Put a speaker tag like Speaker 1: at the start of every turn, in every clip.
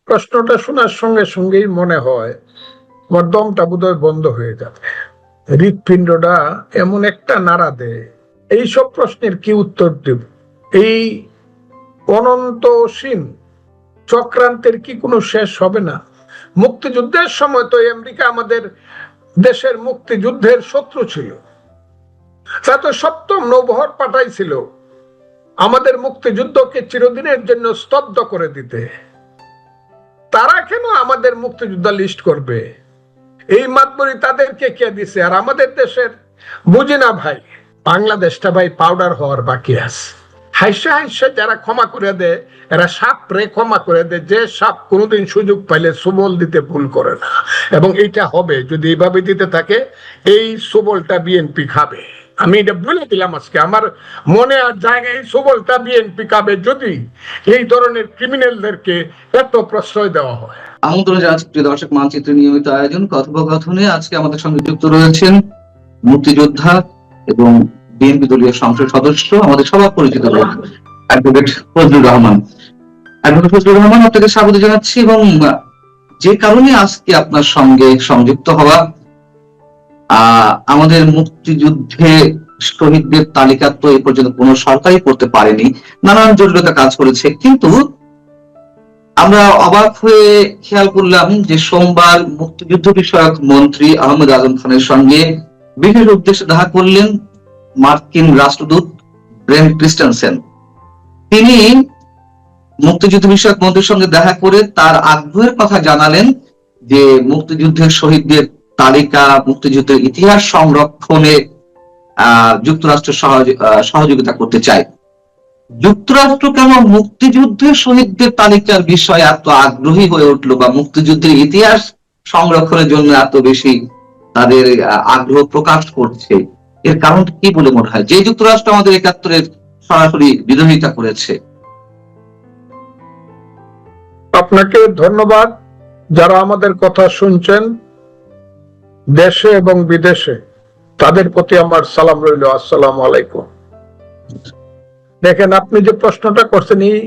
Speaker 1: প্রশ্নটা শোনার সঙ্গে সঙ্গেই মনে হয় আমার দমটা বোধহয় বন্ধ হয়ে যাবে, হৃৎপিণ্ডটা এমন একটা নাড়া দেয়। এইসব প্রশ্নের কি উত্তর দেব? এই অনন্তসীম চক্রান্তের কি কোনো শেষ হবে না? মুক্তিযুদ্ধের সময় তো আমেরিকা আমাদের দেশের মুক্তিযুদ্ধের শত্রু ছিল, তা তো সপ্তম নৌবহর পাঠাইছিল আমাদের মুক্তিযুদ্ধকে চিরদিনের জন্য স্তব্ধ করে দিতে। তারা কেন আমাদের মুক্তিযোদ্ধা লিস্ট করবে? এই মাতবরি তাদেরকে কে দিছে? আর আমাদের দেশের বুঝি না ভাই, বাংলাদেশটা ভাই পাউডার হওয়ার বাকি আছে। হাইসা হাইসা যারা ক্ষমা করে দেয়, এরা সাপ রে ক্ষমা করে দেয়। যে সাপ কোনোদিন সুযোগ পাইলে সুবল দিতে ভুল করে না, এবং এইটা হবে যদি এইভাবে দিতে থাকে, এই সুবলটা বিএনপি খাবে। আমি এটা বলে দিলাম আজকে, আমার মনে আর জায়গায় সুবলটা বিএনপি খাবে যদি এই ধরনের ক্রিমিনালদেরকে এত প্রশ্রয় দেওয়া হয়।
Speaker 2: আমন্ত্রণ জানাচ্ছি প্রিয় দর্শক, মানচিত্র নিয়মিত আয়োজন কথোপকথনে আজকে আমাদের সঙ্গে যুক্ত রয়েছেন মুক্তিযোদ্ধা এবং বিএনপি দলীয় সংসদ সদস্য, আমাদের সবার পরিচিত অ্যাডভোকেট ফজলুর রহমান। অ্যাডভোকেট ফজলুর রহমান, আপনাকে স্বাগত জানাচ্ছি। এবং যে কারণে আজকে আপনার সঙ্গে সংযুক্ত হওয়া, আমাদের মুক্তিযুদ্ধে শহীদদের তালিকা তো এই পর্যন্ত কোনো সরকারই করতে পারেনি, নানান জটিলতা কাজ করেছে। কিন্তু আমরা অবাক হয়ে খেয়াল করলাম যে সোমবার মুক্তিযুদ্ধ বিষয়ক মন্ত্রী আহমেদ আজম খানের সঙ্গে বিশেষ উদ্দেশ্যে দেখা করলেন মার্কিন রাষ্ট্রদূত ব্রেন্ট ক্রিস্টেনসেন। তিনি মুক্তিযুদ্ধ বিষয়ক মন্ত্রীর সঙ্গে দেখা করে তার আগ্রহের কথা জানালেন যে মুক্তিযুদ্ধের শহীদদের তালিকা, মুক্তিযুদ্ধের ইতিহাস সংরক্ষণে যুক্তরাষ্ট্র সহযোগিতা করতে চায়। যুক্তরাষ্ট্র কেন মুক্তিযুদ্ধের শহীদদের তালিকার বিষয়ে এত আগ্রহী হয়ে উঠলো, বা মুক্তিযুদ্ধের ইতিহাস সংরক্ষণের জন্য এত বেশি তাদের আগ্রহ প্রকাশ করছে? এর কারণ কি বলে মনে হয়, যে যুক্তরাষ্ট্র আমাদের ৭১-এর সরাসরি বিরোধিতা করেছে?
Speaker 1: আপনাকে ধন্যবাদ। যারা আমাদের কথা শুনছেন দেশে এবং বিদেশে, তাদের প্রতি আমার সালাম রইল, আসসালামু আলাইকুম। দেখেন, আপনি যে প্রশ্নটা করছেন, এই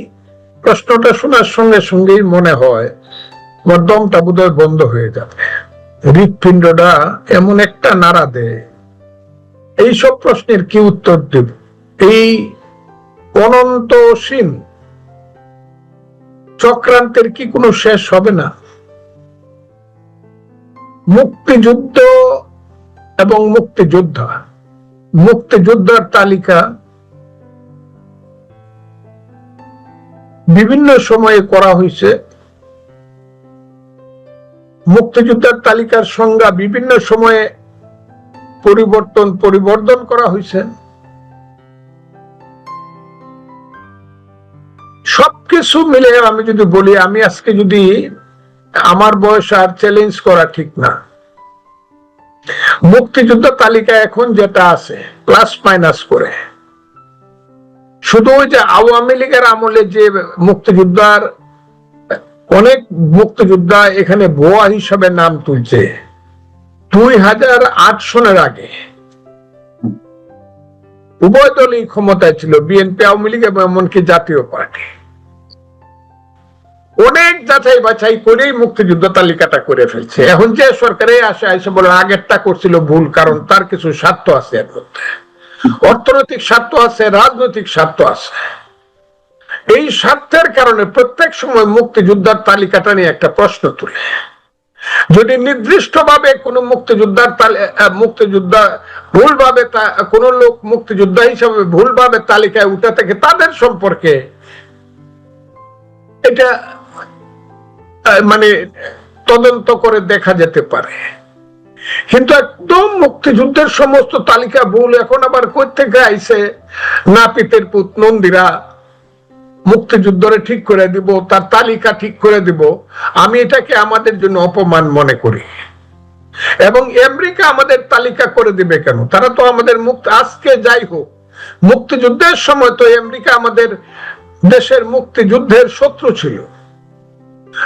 Speaker 1: প্রশ্নটা শোনার সঙ্গে সঙ্গেই মনে হয় আমার দমটা বোধহয় বন্ধ হয়ে যাবে, হৃৎপিণ্ডটা এমন একটা নাড়া দেয়। এইসব প্রশ্নের কি উত্তর দেব? এই অনন্তসীম চক্রান্তের কি কোনো শেষ হবে না? মুক্তিযুদ্ধ এবং মুক্তিযোদ্ধার তালিকা বিভিন্ন সময়ে করা হয়েছে। মুক্তিযোদ্ধার তালিকার সংজ্ঞা বিভিন্ন সময়ে পরিবর্তন করা হয়েছে। সবকিছু মিলে আমি যদি বলি, আমি আজকে যদি আমার বয়স আর চ্যালেঞ্জ করা ঠিক না। মুক্তিযুদ্ধ তালিকা এখন যেটা আছে প্লাস মাইনাস করে, শুধু ওই যে আওয়ামী লীগের আমলে যে মুক্তিযোদ্ধার অনেক মুক্তিযোদ্ধা এখানে ভুয়া হিসাবে নাম তুলছে, 2008 সনের আগে উভয় দলই ক্ষমতায় ছিল, বিএনপি, আওয়ামী লীগ এবং এমনকি জাতীয় পার্টি। অনেক যাচাই বাছাই করেই মুক্তিযুদ্ধ তালিকাটা করে ফেলছে। এখন যে সরকারে আসে বলে আগেরটা করছিল ভুল, কারণ তার কিছু স্বার্থ আছে, এর মধ্যে অর্থনৈতিক স্বার্থ আছে, রাজনৈতিক স্বার্থ আছে। এই স্বার্থের কারণে প্রত্যেক সময় মুক্তিযোদ্ধার তালিকাটা নিয়ে একটা প্রশ্ন তুলে। যদি নির্দিষ্টভাবে কোন মুক্তিযোদ্ধা ভুলভাবে কোন লোক মুক্তিযোদ্ধা হিসাবে ভুলভাবে তালিকায় উঠে থাকে, তাদের সম্পর্কে এটা মানে তদন্ত করে দেখা যেতে পারে। কিন্তু একদম মুক্তিযুদ্ধের সমস্ত তালিকা ভুল, এখন আবার কই থেকে আইছে নাপিতের পুত নন্দীরা মুক্তিযুদ্ধরে ঠিক করে দিব, তার তালিকা ঠিক করে দিব, আমি এটাকে আমাদের জন্য অপমান মনে করি। এবং আমেরিকা আমাদের তালিকা করে দিবে কেন? তারা তো আমাদের আজকে যাই হোক, মুক্তিযুদ্ধের সময় তো আমেরিকা আমাদের দেশের মুক্তিযুদ্ধের শত্রু ছিল,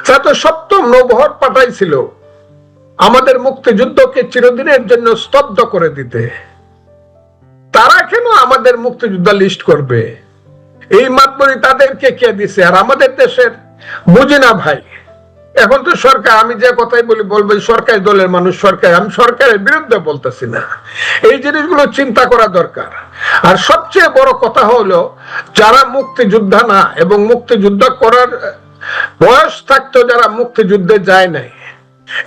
Speaker 1: তা তো সপ্তম নৌবহর পাঠাইছিল আমাদের মুক্তিযুদ্ধকে চিরদিনের জন্য স্তব্ধ করে দিতে। তারা কেন আমাদের মুক্তিযোদ্ধা লিস্ট করবে? এই মাতবরি তাদেরকে কে দিছে? আর আমাদের দেশের বুঝি না ভাই, এখন তো সরকার, আমি যে কথাই বলি বলবো সরকারি দলের মানুষ সরকার, আমি সরকারের বিরুদ্ধে বলতেছি না, এই জিনিসগুলো চিন্তা করা দরকার। আর সবচেয়ে বড় কথা হলো যারা মুক্তিযোদ্ধা না এবং মুক্তিযুদ্ধ করার বয়স থাকতো, যারা মুক্তিযুদ্ধে যায় নাই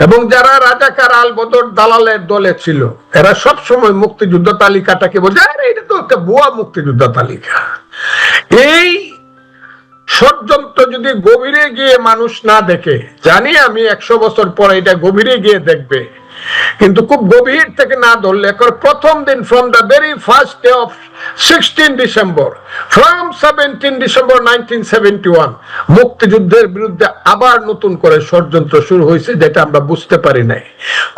Speaker 1: এবং যারা রাজাকার আলবদর দালালের দলে ছিল, এরা সব সময় মুক্তিযুদ্ধ তালিকাটাকে বলে এটা তো একটা ভুয়া মুক্তিযুদ্ধ তালিকা। এই ষড়যন্ত্র যদি গভীরে গিয়ে মানুষ না দেখে, জানি আমি 100 বছর পরে এটা গভীরে গিয়ে দেখবে, কিন্তু খুব গভীর থেকে না ধরলে প্রথম দিন from the very first day of 16 December, from 17 December 1971 মুক্তিযুদ্ধের বিরুদ্ধে আবার নতুন করে ষড়যন্ত্র শুরু হয়েছে, যেটা আমরা বুঝতে পারি নাই।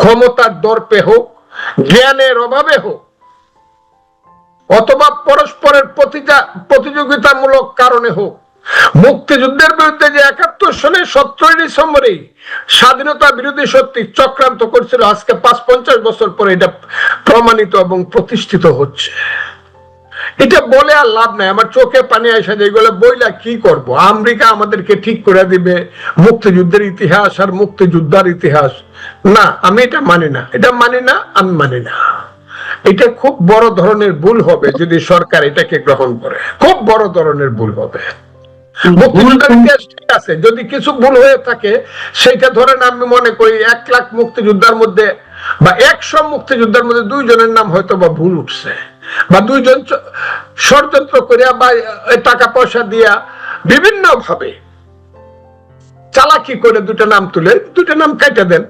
Speaker 1: ক্ষমতার দর্পে হোক, জ্ঞানের অভাবে হোক, অথবা পরস্পরের প্রতিযোগিতামূলক কারণে হোক, মুক্তিযুদ্ধের বিরুদ্ধে যে 71 সনের 17 ডিসেম্বরে স্বাধীনতা বিরোধী শক্তি চক্রান্ত করছিল, আজকে 55 বছর পরে এটা প্রমাণিত এবং প্রতিষ্ঠিত হচ্ছে। এটা বলে আর লাভ নাই, আমার চোখে পানি আসে যে এগুলো বইলা কি করব। আমেরিকা আমাদেরকে ঠিক করে দিবে মুক্তিযুদ্ধের ইতিহাস আর মুক্তিযোদ্ধার ইতিহাস। না, আমি এটা মানি না, এটা মানি না, আমি মানি না। এটা খুব বড় ধরনের ভুল হবে যদি সরকার এটাকে গ্রহণ করে, খুব বড় ধরনের ভুল হবে। ঠিক আছে, যদি কিছু ভুল হয়ে থাকে সেইটা ধরেন, আমি মনে করি 1 লাখ মুক্তিযোদ্ধার মধ্যে বা 100 মুক্তিযোদ্ধার মধ্যে 2 জনের নাম হয়তো বা ভুল উঠছে, বা 2 জন ষড়যন্ত্র করিয়া বা টাকা পয়সা দিয়া বিভিন্ন ভাবে চালাকি করে 2টা নাম তুলে 2টা নাম কেটে দেন,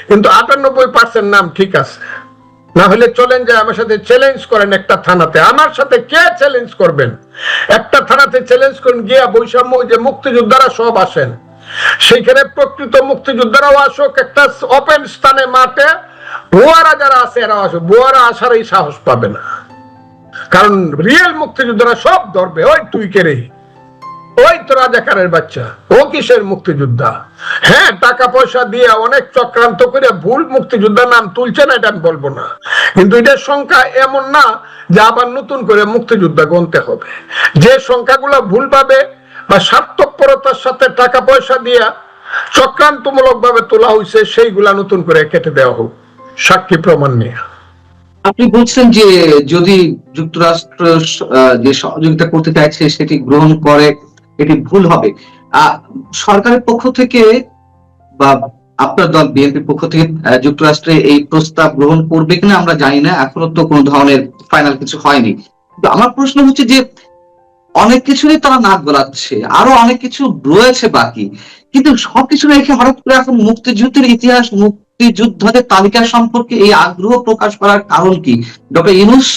Speaker 1: কিন্তু 98% নাম ঠিক আছে। না হলে চলেন যে আমার সাথে চ্যালেঞ্জ করেন একটা থানাতে, আমার সাথে কে চ্যালেঞ্জ করবেন? একটা থানাতে চ্যালেঞ্জ করেন গিয়া, বৈষম্য যে মুক্তিযোদ্ধারা সব আসেন, সেইখানে প্রকৃত মুক্তিযোদ্ধারাও আসুক, একটা ওপেন স্থানে মাঠে, ভুয়ারা যারা আছে এরাও আসুক। ভুয়ারা আসারই সাহস পাবে না, কারণ রিয়েল মুক্তিযোদ্ধারা সব ধরবে, ওই তুই কে রে, ওই তো রাজাকারের বাচ্চা, ও কিসের মুক্তিযোদ্ধা? হ্যাঁ, টাকা পয়সা দিয়ে অনেক চক্রান্ত করে ভুল মুক্তিযোদ্ধার নাম তুলছে না, এটা আমি বলবো না, কিন্তু এটার সংখ্যা এমন না যে আবার নতুন করে মুক্তিযোদ্ধা গণতে হবে। যে সংখ্যাগুলো ভুল পাবে বা স্বার্থপরতার সাথে টাকা পয়সা দিয়ে চক্রান্তমূলক ভাবে তোলা হয়েছে, সেইগুলা নতুন করে কেটে দেওয়া হোক, সাক্ষী প্রমাণ নিয়ে।
Speaker 2: আপনি বলছেন যে যদি যুক্তরাষ্ট্র যে সহযোগিতা করতে চাইছে সেটি গ্রহণ করে, এটি ভুল হবে। সরকারের পক্ষ থেকে বা আপনার দল বিএনপির পক্ষ থেকে যুক্তরাষ্ট্রে এই প্রস্তাব গ্রহণ করবে কিনা আমরা জানি না, এখনো তো কোনো ধরনের ফাইনাল কিছু হয়নি। কিন্তু আমার প্রশ্ন হচ্ছে যে অনেক কিছুরই তারা নাক গলাচ্ছে, আরো অনেক কিছু রয়েছে বাকি, কিন্তু সবকিছু রেখে হঠাৎ করে এখন মুক্তিযুদ্ধের ইতিহাস, মুক্তিযোদ্ধাদের তালিকা সম্পর্কে এই আগ্রহ প্রকাশ করার কারণ কি? ডক্টর ইউনূস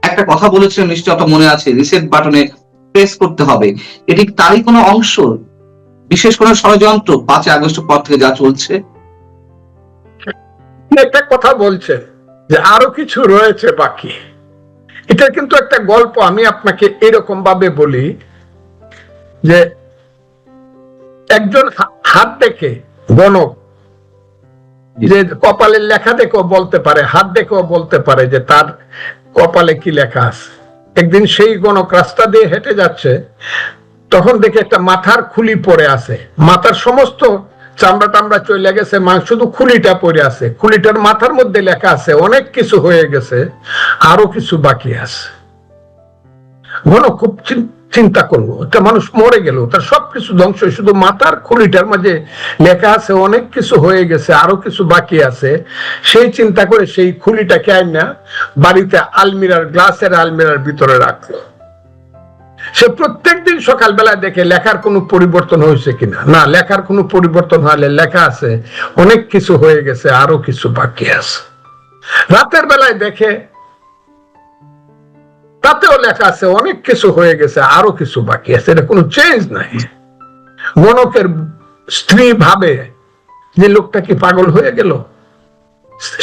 Speaker 2: একটা কথা বলেছিলেন, নিশ্চয়ই আপনার মনে আছে, রিসেট বাটনে প্রেস করতে হবে। এটি তারই কোনো অংশ, বিশেষ কোনো ষড়যন্ত্র 5 আগস্ট পর থেকে যা চলছে?
Speaker 1: একটা কথা বলছেন যে আরো কিছু রয়েছে বাকি, এটা কিন্তু একটা গল্প। আমি আপনাকে এরকম ভাবে বলি যে একজন হাত দেখে গণক, যে কপালের লেখা দেখেও বলতে পারে, হাত দেখেও বলতে পারে যে তার কপালে কি লেখা আছে। একদিন সেই গণক রাস্তা দিয়ে হেঁটে যাচ্ছে, তখন দেখে একটা মাথার খুলি পড়ে আছে, মাথার সমস্ত চামড়া টামড়া চলে গেছে, শুধু খুলিটা পড়ে আছে। খুলিটার মাথার মধ্যে লেখা আছে অনেক কিছু হয়ে গেছে, আরো কিছু বাকি আছে। গণক খুব চিন্তা করলো, একটা মানুষ মরে গেল, তার সবকিছু ধ্বংস, শুধু মাথার খুলিটার মাঝে লেখা আছে অনেক কিছু হয়ে গেছে, আরো কিছু বাকি আছে। সেই চিন্তা করে সেই খুলিটাকে আইনা বাড়িতে আলমিরার, গ্লাসের আলমিরার ভিতরে রাখলো। সে প্রত্যেকদিন সকালবেলায় দেখে লেখার কোনো পরিবর্তন হয়েছে কিনা। না, লেখার কোনো পরিবর্তন হলে লেখা আছে অনেক কিছু হয়ে গেছে, আরো কিছু বাকি আছে। রাতের বেলায় দেখে, তাতেও লেখা আছে অনেক কিছু হয়ে গেছে, আরো কিছু বাকি আছে, এটা কোনো চেঞ্জ নাই। গণকের স্ত্রী ভাবে যে লোকটা কি পাগল হয়ে গেল।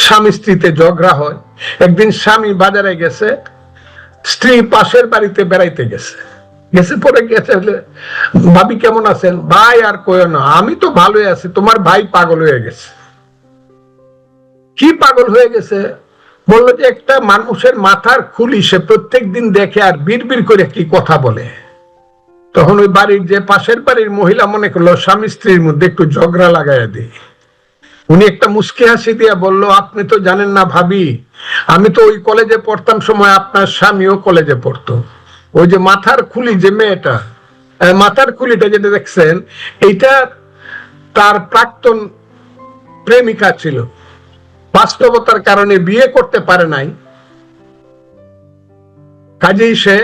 Speaker 1: স্বামী স্ত্রীতে ঝগড়া হয়। একদিন স্বামী বাজারে গেছে, স্ত্রী পাশের বাড়িতে বেড়াইতে গেছে, পরে গেছে, ভাবি কেমন আছেন? ভাই আর কইও না, আমি তো ভালোই আছি, তোমার ভাই পাগল হয়ে গেছে। কি পাগল হয়ে গেছে? বললো যে একটা মানুষের মাথার খুলি সে প্রত্যেক দিন দেখে আর বিড়বিড় করে কি কথা বলে। তখন ওই বাড়ির যে পাশের বাড়ির মহিলা মনে করলো স্বামী স্ত্রীর মধ্যে একটু ঝগড়া লাগাইয়া দিই। উনি একটা মুস্কি হাসি দিয়া বলল, আপনি তো জানেন না ভাবি, আমি তো ওই কলেজে পড়তাম সময় আপনার স্বামীও কলেজে পড়তো। ওই যে মাথার খুলি যে মেয়েটা, মাথার খুলিটা যেটা দেখছেন, এইটা তার প্রাক্তন প্রেমিকা ছিল, বাস্তবতার কারণে বিয়ে করতে পারে নাই, কাজেই সে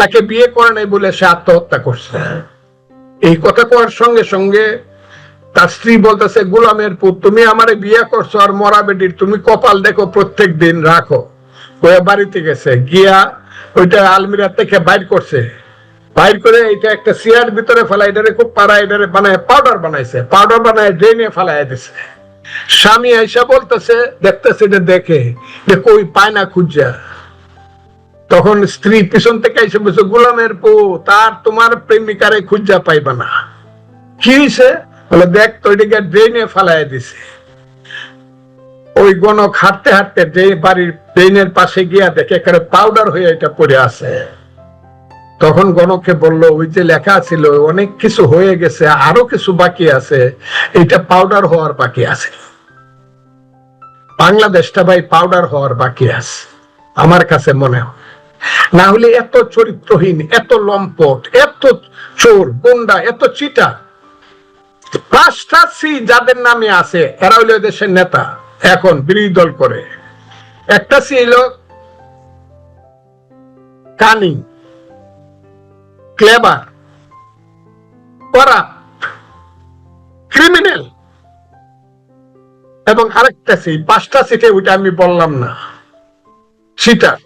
Speaker 1: তাকে বিয়ে করে নাই বলে সে আত্মহত্যা করছে। এই কথা করার সঙ্গে সঙ্গে তার স্ত্রী বলতেছে, গোলামের পুত, তুমি আমারে বিয়ে করছো আর মরা বেটির তুমি কপাল দেখো প্রত্যেক দিন রাখো। ওয়া বাড়িতে গেছে, গিয়া ওইটা আলমিরা থেকে বাইর করছে, বাইর করে এটা একটা সিয়ার ভিতরে ফেলা, এটারে খুব পাড়া, এটারে বানায় পাউডার বানাইছে, পাউডার বানায় ড্রেনে ফেলাই দিছে। স্বামী আইসা বলতেছে, দেখতেছে এটা দেখে যে কই পায় না খুঁজা। তখন স্ত্রী পিছন থেকে এসে বলছে, গোলামের পুত, তার তোমার প্রেমিকারে খুঁজা পাইবা না। কি হয়েছে বলে, দেখ তো এটাকে ড্রেনে ফেলাই দিছে। ওই গণক হাঁটতে হাঁটতে বাড়ির ড্রেনের পাশে গিয়া দেখে এখানে পাউডার হয়ে এটা পড়ে আছে। তখন গণককে বলল, ওই যে লেখা ছিল অনেক কিছু হয়ে গেছে, আরো কিছু বাকি আছে, এটা পাউডার হওয়ার বাকি আছে। বাংলাদেশটা ভাই পাউডার হওয়ার বাকি আছে আমার কাছে মনে হয়। না হলে এত চরিত্রহীন, এত লম্পট, এত চোর গুন্ডা, এত চিটা, 5টা সি যাদের নামে আছে এরা হইল দেশের নেতা, এখন বিরোধী দল করে। একটা সি হইল কানিং, ক্লেভার, করাপ্ট, ক্রিমিনাল, এবং আরেকটা সি, 5টা সিটে ওইটা আমি বললাম না, চিটার।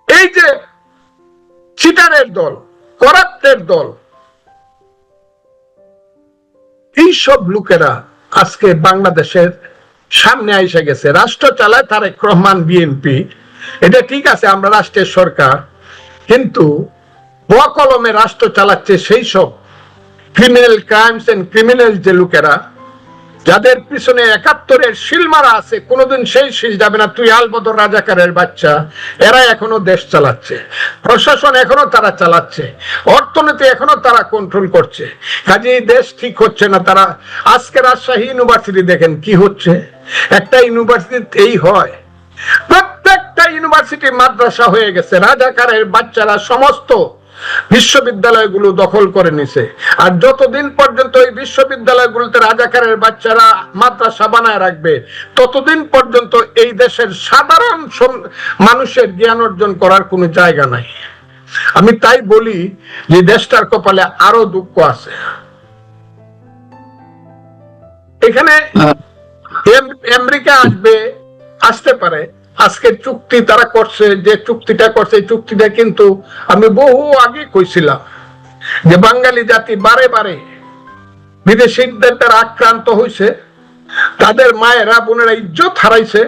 Speaker 1: এই যে চিটারের দল, করাপ্টের দল, এইসব লোকেরা আজকে বাংলাদেশের সামনে এসে গেছে। রাষ্ট্র চালায় তারেক রহমান, বিএনপি, এটা ঠিক আছে, আমরা রাষ্ট্রের সরকার, কিন্তু বকলমে রাষ্ট্র চালাচ্ছে সেই সব ক্রিমিনাল ক্রাইমস এন্ড ক্রিমিনাল যে লোকেরা, যাদের পিছনে 71-এর শিলমারা আছে, কোনোদিন সেই শিল যাবে না, তুই আলবদর রাজাকারের বাচ্চা। এরা এখনো দেশ চালাচ্ছে, প্রশাসন এখনো তারা চালাচ্ছে, অর্থনীতি এখনো তারা কন্ট্রোল করছে। কাজেই দেশ ঠিক হচ্ছে না। তারা আজকে রাজশাহী ইউনিভার্সিটি দেখেন কি হচ্ছে, একটা ইউনিভার্সিটি এই হয়, প্রত্যেকটা ইউনিভার্সিটি মাদ্রাসা হয়ে গেছে, রাজাকারের বাচ্চারা সমস্ত বিশ্ববিদ্যালয়গুলো দখল করে নিছে। আর যতদিন পর্যন্ত এই বিশ্ববিদ্যালয়গুলোতে রাজাকারের বাচ্চারা মাদ্রাসা বানায় রাখবে, ততদিন পর্যন্ত এই দেশের সাধারণ মানুষের জ্ঞান অর্জন করার কোনো জায়গা নাই। আমি তাই বলি যে দেশটার কপালে আরো দুঃখ আছে। এখানে আমেরিকা আসতে পারে, আজকে চুক্তি তারা করছে, যে চুক্তিটা করছে, এই চুক্তিটা কিন্তু আমি বহু আগে কইছিলাম যে বাঙালি জাতি বারে বারে বিদেশিদের দ্বারা আক্রান্ত হয়েছে, তাদের মায়েরা বোনেরা ইজ্জত হারাইছে,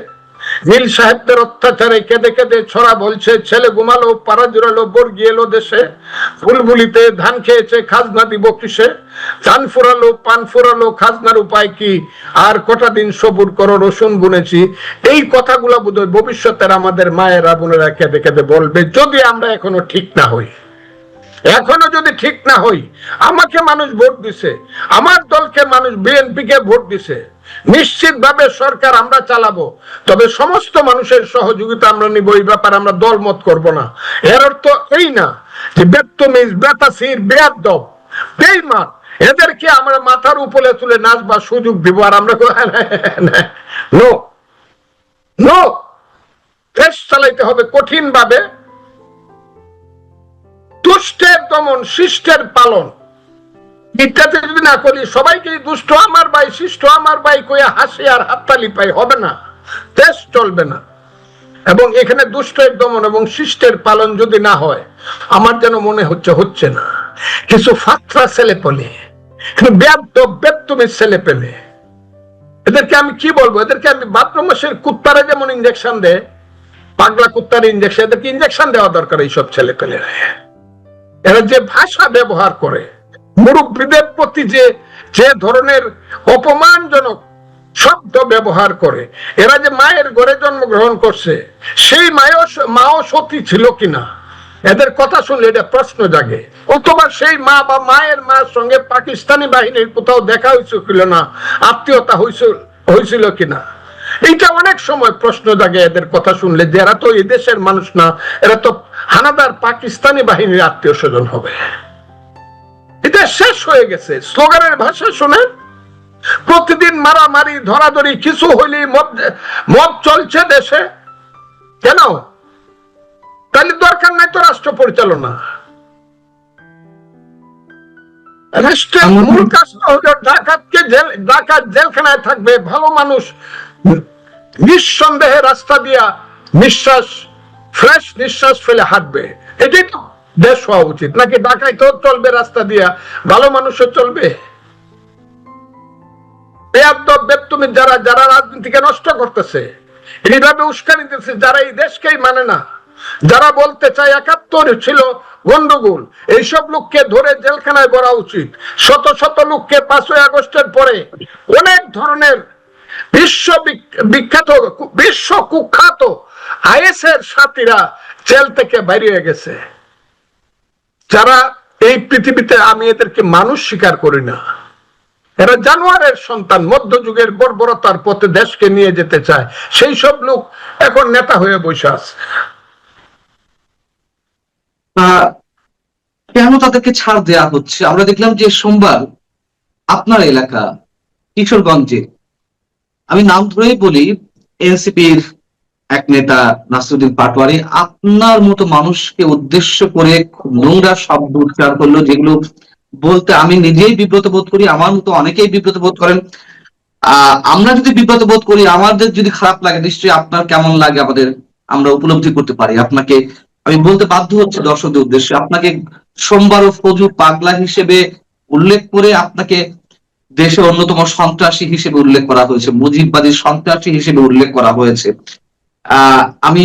Speaker 1: নীল সাহেবদের অত্যাচারে কেঁদে কেঁদে ছড়া বলছে, ছেলে ঘুমালো, পাড়া জুড়ালো, বর্গি এলো দেশে, বুলবুলিতে ধান খেয়েছে, খাজনা দিব কিসে, ধান ফুরালো, পান ফুরালো, খাজনার উপায় কি, আর কটা দিন সবুর করো, রসুন বুনেছি। এই কথাগুলো বোধহয় ভবিষ্যতের আমাদের মায়েরা বোনেরা কেঁদে কেঁদে বলবে, যদি আমরা এখনো ঠিক না হই। এখনো যদি ঠিক না হই, আমাকে মানুষ ভোট দিছে, আমার দলকে মানুষ বিএনপি কে ভোট দিছে, নিশ্চিতভাবে সরকার আমরা চালাবো, তবে সমস্ত মানুষের সহযোগিতা আমরা নিব, এই ব্যাপারে আমরা দলমত করব না। এর অর্থ এই না যে বেত্তমিজ, বেতাসির, বেয়াদব, বেঈমান এদেরকে আমরা মাথার উপরে তুলে নাচবার সুযোগ দিব আর আমরা নো নো। দেশ চালাইতে হবে কঠিন ভাবে, দুষ্টের দমন, শিষ্টের পালন। ইত্যাদি যদি না করি, সবাইকে দুষ্ট আমার ভাই, শিষ্ট আমার ভাই কইয়া হাসি আর হাততালি পাই, হবে না, দেশ চলবে না। এবং এখানে দুষ্টের দমন এবং শিষ্টের পালন যদি না হয়, আমার যেন মনে হচ্ছে না, কিছু ফাত্রা ছেলে পেলে, বেত্তমিজ ছেলে পেলে, এদেরকে আমি কি বলবো, এদেরকে আমি ভাদ্র মাসের কুত্তারা যেমন ইঞ্জেকশন দেয়, পাগলা কুত্তার ইঞ্জেকশন, এদেরকে ইঞ্জেকশন দেওয়া দরকার। এইসব ছেলে পেলে এরা যে ভাষা ব্যবহার করে, মুরব্বীদের প্রতি যে ধরনের অপমানজনক শব্দ ব্যবহার করে, এরা যে মায়ের ঘরে জন্মগ্রহণ করছে, সেই মাও সতী ছিল কিনা, এদের কথা শুনলে এটা প্রশ্ন জাগে, অথবা সেই মা বা মায়ের মার সঙ্গে পাকিস্তানি বাহিনীর কোথাও দেখা হয়েছিল না, আত্মীয়তা হয়েছিল কিনা, এইটা অনেক সময় প্রশ্ন জাগে এদের কথা শুনলে, যে এরা তো এই দেশের মানুষ না, এরা তো হানাদার পাকিস্তানি বাহিনীর আত্মীয় স্বজন হবে। এটা শেষ হয়ে গেছে। স্লোগানের ভাষা শুনেন, প্রতিদিন মারামারি ধরাধরি, কিছু হইলেই মদ চলছে দেশে। কেন? তাহলে দরকার নাই তো রাষ্ট্র পরিচালনা। রাষ্ট্রের মূল কাজটা হলো ডাকাত জেলখানায় থাকবে, ভালো মানুষ নিঃসন্দেহে রাস্তা দিয়া ফ্রেশ নিঃশ্বাস ফেলে হাঁটবে। এটাই তো দেশ হওয়া উচিত, নাকি ডাকাই তো চলবে রাস্তা দিয়া, ভালো মানুষও চলবে? তুমি যারা যারা রাজনীতিকে নষ্ট করতেছে, এইভাবে উস্কানি দিতেছে, যারা এই দেশকেই মানে না, যারা বলতে চায় ৭১ ছিল গন্ডগোল, এইসব লোককে ধরে জেলখানায় ভরা উচিত। শত শত লোককে ৫ই আগস্টের পরে অনেক ধরনের বিশ্ব কুখ্যাত আইএস এর সাথীরা জেল থেকে বেরিয়ে গেছে, যারা এই পৃথিবীতে, আমি এদেরকে মানুষ স্বীকার করি না, এরা জানোয়ারের সন্তান, মধ্যযুগের বর্বরতার পথে দেশকে নিয়ে যেতে চায়, সেই সব লোক এখন নেতা হয়ে বসে আছে।
Speaker 2: কেন তাদেরকে ছাড় দেওয়া হচ্ছে? আমরা দেখলাম যে সোমবার আপনার এলাকা কিশোরগঞ্জে, আমি নাম ধরেই বলি, এনসিপির এক নেতা নাসিরউদ্দিন পাটোয়ারি আপনার মতো মানুষকে উদ্দেশ্য করে খুব নোংরা শব্দ উচ্চারণ করলো, যেগুলো বলতে আমি নিজেই বিব্রত বোধ করি, আমার মতো অনেকেই বিব্রত বোধ করেন। আমরা যদি বিব্রত বোধ করি, আমাদের যদি খারাপ লাগে, নিশ্চয়ই আপনার কেমন লাগে আমরা উপলব্ধি করতে পারি। আপনাকে আমি বলতে বাধ্য হচ্ছে দর্শকদের উদ্দেশ্যে, আপনাকে সোমবারও ফজু পাগলা হিসেবে উল্লেখ করে আপনাকে দেশের অন্যতম সন্ত্রাসী হিসেবে উল্লেখ করা হয়েছে, মুজিববাদী সন্ত্রাসী হিসেবে উল্লেখ করা হয়েছে। আমি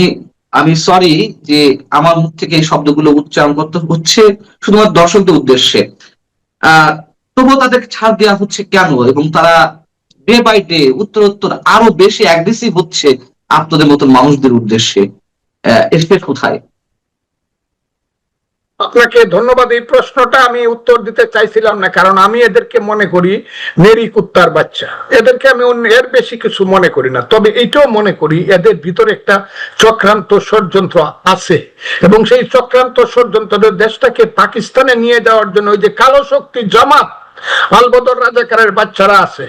Speaker 2: আমি সরি যে আমার মুখ থেকে এই শব্দগুলো উচ্চারণ করতে হচ্ছে শুধুমাত্র দর্শকদের উদ্দেশ্যে। তবুও তাদেরকে ছাড় দেওয়া হচ্ছে কেন, এবং তারা ডে বাই ডে উত্তরোত্তর আরো বেশি অ্যাগ্রেসিভ হচ্ছে আপনাদের মতন মানুষদের উদ্দেশ্যে? এর কোথায়?
Speaker 1: আপনাকে ধন্যবাদ। এই প্রশ্নটা আমি উত্তর দিতে চাইছিলাম না, কারণ আমি এদেরকে মনে করি নেরি কুত্তার বাচ্চা। এদেরকে আমি এর বেশি কিছু মনে করি না। তবে এইটাও মনে করি এদের ভিতরে একটা চক্রান্ত ষড়যন্ত্র আছে, এবং সেই চক্রান্ত ষড়যন্ত্র দেশটাকে পাকিস্তানে নিয়ে যাওয়ার জন্য ওই যে কালো শক্তি জামাত, আলবদর রাজাকারের বাচ্চারা আছে,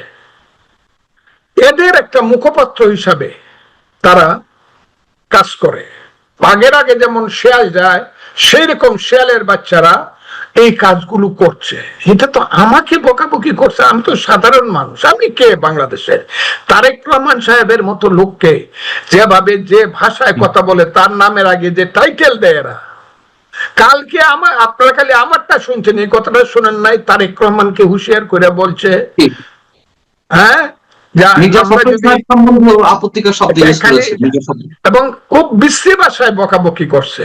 Speaker 1: এদের একটা মুখপাত্র হিসাবে তারা কাজ করে। আগের আগে যেমন শেয়াল যায়, সেই রকম শেয়ালের বাচ্চারা এই কাজগুলো করছে। এটা তো আমাকে বকাবকি করছে, আমি তো সাধারণ মানুষ, আমি কে বাংলাদেশের? তারেক রহমান সাহেবের মতো লোককে যেভাবে যে ভাষায় কথা বলে, তার নামের আগে যে টাইটেল দেয় এরা। কালকে আপনারা খালি আমারটা শুনছেন, এই কথাটা শোনেন নাই? তারেক রহমানকে হুঁশিয়ার করে বলছে, হ্যাঁ, এবং খুব বিশ্রী ভাষায় বকাবকি করছে।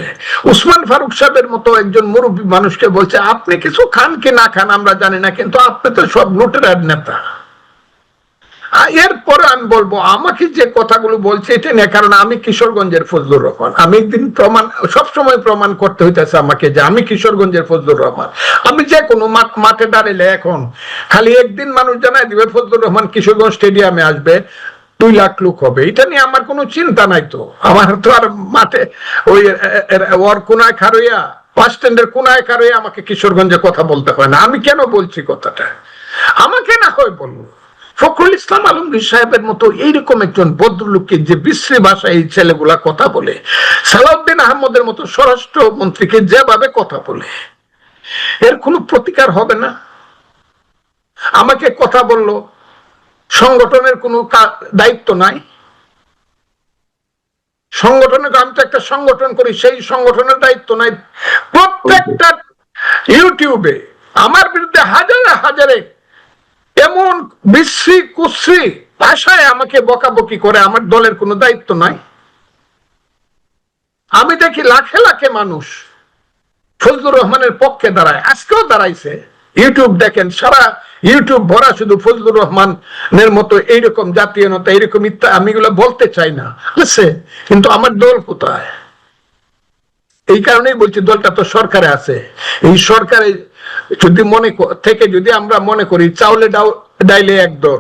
Speaker 1: উসমান ফারুক সাহেবের মতো একজন মুরব্বী মানুষকে বলছে, আপনি কিছু খান কি না খান আমরা জানি না, কিন্তু আপনি তো সব লুটেরার নেতা। এরপরে আমি বলবো, আমাকে যে কথাগুলো বলছে এটা নিয়ে, কারণ আমি কিশোরগঞ্জের ফজলুর রহমান, আমি একদিন সবসময় প্রমাণ করতে হইতেছে আমাকে যে আমি কিশোরগঞ্জের ফজলুর রহমান। আমি যে কোনো মাঠে দাঁড়াইলে এখন খালি একদিন মানুষ জানাই দিবে ফজলুর রহমান কিশোরগঞ্জ স্টেডিয়ামে আসবে, 2 লাখ লোক হবে। এটা নিয়ে আমার কোনো চিন্তা নাই। তো আমার তো আর মাঠে ওই ওর কোনায় খারইয়া, বাস স্ট্যান্ডের কোনায় খারইয়া আমাকে কিশোরগঞ্জে কথা বলতে হয় না। আমি কেন বলছি কথাটা? আমাকে না হয় বলবো, ফখরুল ইসলাম আলমগীর সাহেবের মতো এইরকম একজন ভদ্রলোককে যে বিশ্রী ভাষায় এই ছেলেগুলা কথা বলে, সালাউদ্দিন আহমদের মতো স্বরাষ্ট্র মন্ত্রীকে যেভাবে কথা বলে, এর কোনো প্রতিকার হবে না? আমাকে কথা বললো, সংগঠনের কোনো দায়িত্ব নাই। সংগঠনের, আমি তো একটা সংগঠন করি, সেই সংগঠনের দায়িত্ব নাই। প্রত্যেকটা ইউটিউবে আমার বিরুদ্ধে হাজারে হাজারে এমন বিশ্রী কুশ্রী ভাষায় আমাকে বকাবকি করে, আমার দলের কোনো দায়িত্ব নাই। আমি দেখি লাখে লাখে মানুষ ফজলুর রহমানের পক্ষে দাঁড়ায়, আজকেও দাঁড়াইছে। ইউটিউব দেখেন, সারা ইউটিউব ভরা শুধু ফজলুর রহমানের মতো এইরকম জাতীয় নেতা, এইরকম ইত্যাদি। আমি এগুলো বলতে চাই না, আছে, কিন্তু আমার দল কোথায়? এই কারণেই বলছি দলটা তো সরকারে আছে, এই সরকারে যদি থেকে যদি আমরা মনে করি চাউলে ডাইলে এক দর,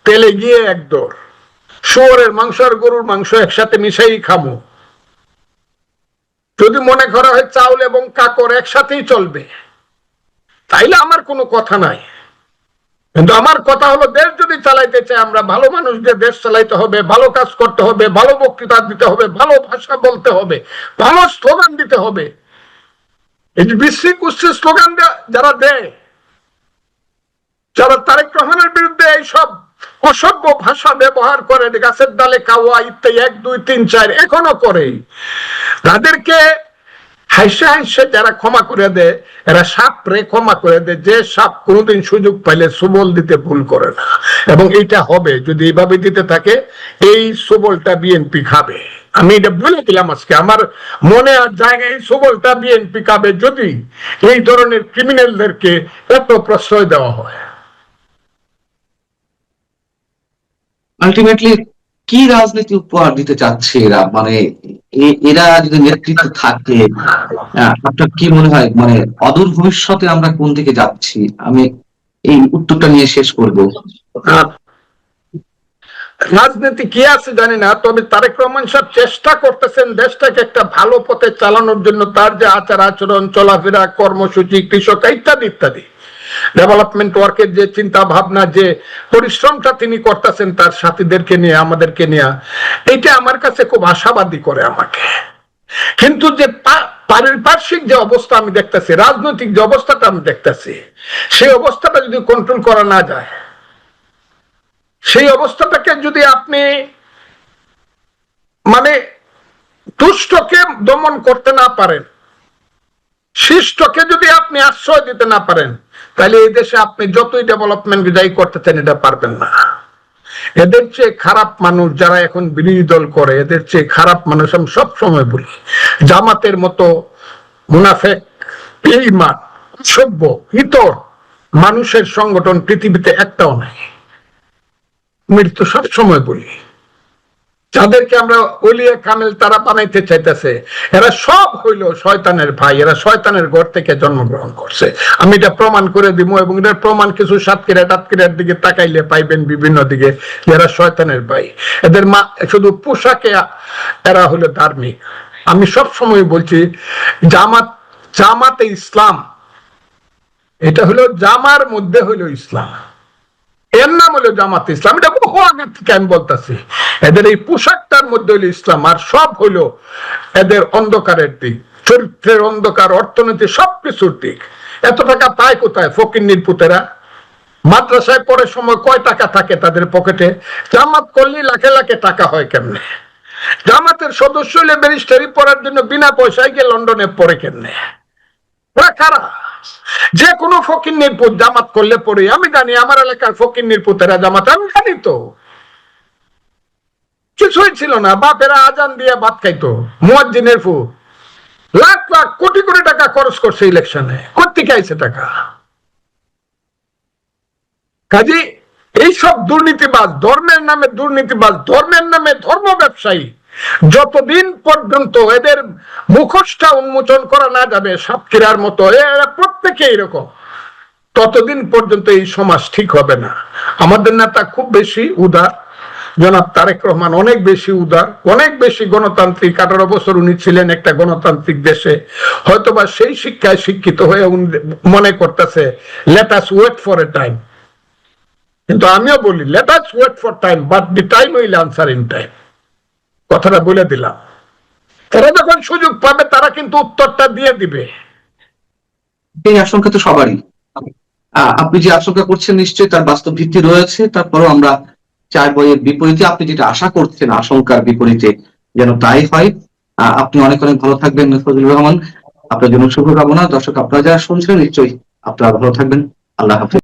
Speaker 1: তেলে গিয়ে এক দর, শুয়োরের মাংস আর গরুর মাংস একসাথে মিশাই খামো, যদি মনে করা হয় চাউল এবং কাকড় একসাথেই চলবে, তাইলে আমার কোনো কথা নাই। কিন্তু আমার কথা হলো দেশ যদি চালাইতে চাই আমরা, ভালো মানুষদের দেশ চালাইতে হবে, ভালো কাজ করতে হবে, ভালো বক্তৃতা দিতে হবে, ভালো ভাষা বলতে হবে, ভালো স্লোগান দিতে হবে। এই যে বিশ্রী কুশ্রী স্লোগান যারা দেয়, যারা তারেক রহমানের বিরুদ্ধে এইসব অসভ্য ভাষা ব্যবহার করে, গাছের ডালে কাওয়া ইত্যাদি 1 2 3 4 এখনো করে, তাদেরকে হাসে হাসে যারা ক্ষমা করে দেয়, এরা সাপ রে ক্ষমা করে দেয়, যে সাপ কোনোদিন সুযোগ পাইলে সুবল দিতে ভুল করে না। এবং এইটা হবে, যদি এইভাবে দিতে থাকে এই সুবলটা বিএনপি খাবে। আমি এটা বলে দিলাম আজকে, আমার মনে আর জায়গায় সুবলটা বিএনপি খাবে যদি এই ধরনের ক্রিমিনালদেরকে এত প্রশ্রয় দেওয়া হয়।
Speaker 2: আলটিমেটলি কি রাজনীতি উপহার দিতে চাচ্ছে এরা, মানে এরা যদি নেতৃত্ব থাকে, আপনার কি মনে হয় মানে অদূর ভবিষ্যতে আমরা কোন দিকে যাচ্ছি? আমি এই উত্তরটা নিয়ে শেষ করব।
Speaker 1: রাজনীতি কি আছে জানি না, তবে তারেক রহমান সাহেব চেষ্টা করতেছেন দেশটাকে একটা ভালো পথে চালানোর জন্য। তার যে আচার আচরণ, চলাফেরা, কর্মসূচি, কৃষক ইত্যাদি ইত্যাদি, ডেভেলপমেন্ট ওয়ার্কের যে চিন্তা ভাবনা, যে পরিশ্রমটা তিনি করতেছেন তার সাথীদেরকে নিয়ে, আমাদেরকে নিয়ে, এটা আমার কাছে খুব আশাবাদী করে আমাকে। কিন্তু যে পারিপার্শ্বিক যে অবস্থা আমি দেখতেছি, রাজনৈতিক যে অবস্থাটা আমি দেখতেছি, সেই অবস্থাটা যদি কন্ট্রোল করা না যায়, সেই অবস্থাটাকে যদি আপনি মানে দুষ্টকে দমন করতে না পারেন, শিষ্টকে যদি আপনি আশ্রয় দিতে না পারেন, তাহলে এই দেশে আপনি যতই ডেভেলপমেন্ট যাই করতে চান এটা পারবেন না। এদের চেয়ে খারাপ মানুষ যারা এখন বিরোধী দল করে, এদের চেয়ে খারাপ মানুষ আমি সব সময় বলি, জামাতের মতো মুনাফেক, বেঈমান, অসভ্য, ইতর মানুষের সংগঠন পৃথিবীতে একটাও নাই। আমি তো সব সময় বলি, যাদেরকে আমরা ওলিয়া কামেল তারা বানাইতে চাইতেছে, এরা সব হইল শয়তানের ভাই, এরা শয়তানের ঘর থেকে জন্মগ্রহণ করছে। আমি এটা প্রমাণ করে দিব, এবং এটার প্রমাণ কিছু সাতক্ষীরা টাতক্ষীরার দিকে তাকাইলে পাইবেন বিভিন্ন দিকে, এরা শয়তানের ভাই। এদের মা শুধু পোশাকে এরা হলো ধার্মিক। আমি সব সময় বলছি জামাতে ইসলাম, এটা হলো জামার মধ্যে হইলো ইসলাম, এর নাম হলো জামাত ইসলাম। এটা বহু আগে থেকে আমি বলতেছি, এদের এই পোশাকটার মধ্যে হইলো ইসলাম, আর সব হইলো এদের অন্ধকারের দিক, চরিত্রের অন্ধকার, অর্থনীতি, সবকিছুর দিক। এত টাকা পায় কোথায় ফকিন্নির পুতেরা? মাদ্রাসায় পড়ার সময় কয় টাকা থাকে তাদের পকেটে? জামাত করলে লাখে লাখে টাকা হয় কেমনে? জামাতের সদস্য হলে ব্যারিস্টারি পড়ার জন্য বিনা পয়সায় গিয়ে লন্ডনে পড়ে কেমনে? ওরা কারা? যে কোনো ফকিন্নির পুত জামাত করলে পড়ে, আমি জানি আমার এলাকার ফকিন্নির পুতেরা জামাত, আমি জানি তো কিছুই ছিল না, বাপেরা আজান দিয়ে ভাত খাইতো, মুয়াজ্জিনের ফু লাখ লাখ কোটি কোটি টাকা খরচ করছে ইলেকশনে, কোত্থেকে আইছে টাকা? কাজে এইসব দুর্নীতিবাজ, ধর্মের নামে দুর্নীতিবাজ, ধর্মের নামে ধর্ম ব্যবসায়ী, যতদিন পর্যন্ত এদের মুখোশটা উন্মোচন করা না যাবে, সাতক্ষীরার মতো এরা প্রত্যেকে এরকম, ততদিন পর্যন্ত এই সমাজ ঠিক হবে না। আমাদের নেতা খুব বেশি উদার, জনাব তারেক রহমান অনেক বেশি উদার, অনেক বেশি গণতান্ত্রিক। 18 বছর উনি ছিলেন একটা গণতান্ত্রিক দেশে, হয়তোবা সেই শিক্ষায় শিক্ষিত হয়ে উনি মনে করতেছে let us wait for a time. কিন্তু আমিও বলি let us wait for time, but the time will answer in time. কথাটা বলে দিলাম, তারা যখন সুযোগ পাবে তারা কিন্তু উত্তরটা দিয়ে দিবে।
Speaker 2: এই আশঙ্কা তো সবারই। আপনি যে আশঙ্কা করছেন নিশ্চয়ই তার বাস্তব ভিত্তি রয়েছে, তারপরেও আমরা 4 বইয়ের বিপরীতে আপনি যেটা আশা করছেন আশঙ্কার বিপরীতে যেন তাই হয়। আপনি অনেক অনেক ভালো থাকবেন ফজলুর রহমান, আপনার জন্য শুভকামনা। দর্শক আপনারা যারা শুনছেন নিশ্চয়ই আপনারা ভালো থাকবেন। আল্লাহ হাফেজ।